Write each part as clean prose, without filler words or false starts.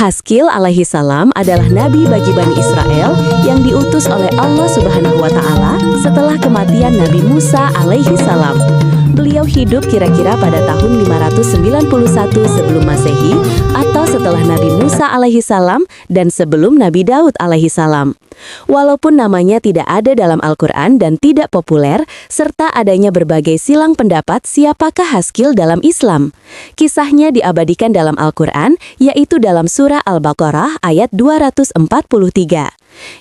Haskil alaihi salam adalah nabi bagi Bani Israel yang diutus oleh Allah Subhanahu wa Ta'ala setelah kematian Nabi Musa alaihi salam. Beliau hidup kira-kira pada tahun 591 sebelum Masehi atau setelah Nabi Musa alaihi salam dan sebelum Nabi Daud alaihi salam. Walaupun namanya tidak ada dalam Al-Quran dan tidak populer, serta adanya berbagai silang pendapat siapakah Haskil dalam Islam. Kisahnya diabadikan dalam Al-Quran, yaitu dalam surah Al-Baqarah ayat 243.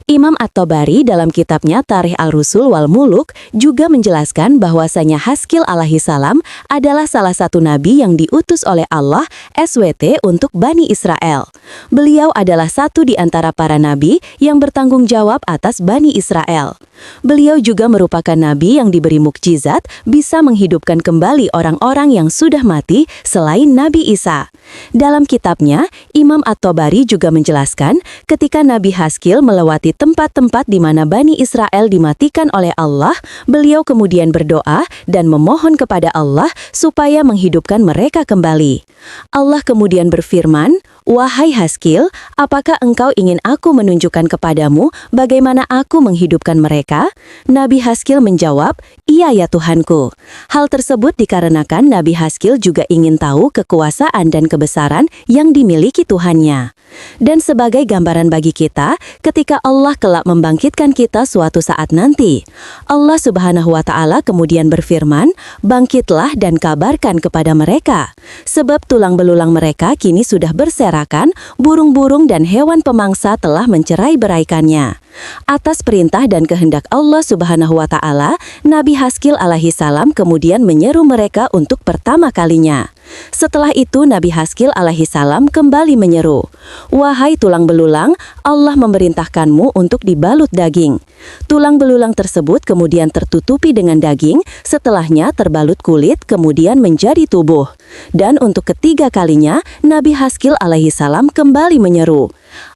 Imam At-Tabari dalam kitabnya Tarikh Al-Rusul wal Muluk juga menjelaskan bahwasanya Haskil alaihi salam adalah salah satu nabi yang diutus oleh Allah SWT untuk Bani Israel. Beliau adalah satu di antara para nabi yang bertanggung jawab atas Bani Israel. Beliau juga merupakan nabi yang diberi mukjizat bisa menghidupkan kembali orang-orang yang sudah mati selain Nabi Isa. Dalam kitabnya, Imam At-Tabari juga menjelaskan ketika Nabi Haskil melewati tempat-tempat di mana Bani Israel dimatikan oleh Allah, beliau kemudian berdoa dan memohon kepada Allah supaya menghidupkan mereka kembali. Allah kemudian berfirman, "Wahai Haskil, apakah engkau ingin aku menunjukkan kepadamu bagaimana aku menghidupkan mereka?" Nabi Haskil menjawab, "Iya ya Tuhanku." Hal tersebut dikarenakan Nabi Haskil juga ingin tahu kekuasaan dan kebesaran yang dimiliki Tuhannya. Dan sebagai gambaran bagi kita, ketika Allah kelak membangkitkan kita suatu saat nanti, Allah Subhanahu wa Ta'ala kemudian berfirman, "Bangkitlah dan kabarkan kepada mereka, sebab tulang belulang mereka kini sudah berserakan, burung-burung dan hewan pemangsa telah mencerai-beraikannya." Atas perintah dan kehendak Allah Subhanahu wa Ta'ala, Nabi Haskil alaihi salam kemudian menyeru mereka untuk pertama kalinya. Setelah itu Nabi Haskil alaihi salam kembali menyeru, "Wahai tulang belulang, Allah memerintahkanmu untuk dibalut daging." Tulang belulang tersebut kemudian tertutupi dengan daging, setelahnya terbalut kulit, kemudian menjadi tubuh. Dan untuk ketiga kalinya, Nabi Haskil alaihi salam kembali menyeru.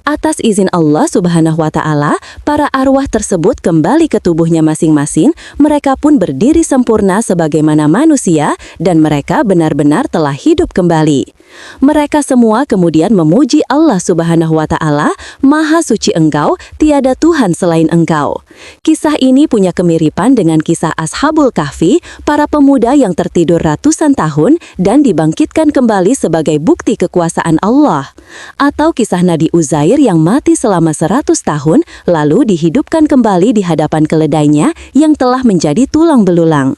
Atas izin Allah Subhanahu wa Ta'ala, para arwah tersebut kembali ke tubuhnya masing-masing, mereka pun berdiri sempurna sebagaimana manusia, dan mereka benar-benar telah hidup kembali. Mereka semua kemudian memuji Allah Subhanahu wa Ta'ala, "Maha suci Engkau, tiada Tuhan selain Engkau." Kisah ini punya kemiripan dengan kisah Ashabul Kahfi, para pemuda yang tertidur ratusan tahun dan dibangkitkan kembali sebagai bukti kekuasaan Allah. Atau kisah Nabi Uzair yang mati selama 100 tahun, lalu dihidupkan kembali di hadapan keledainya yang telah menjadi tulang belulang.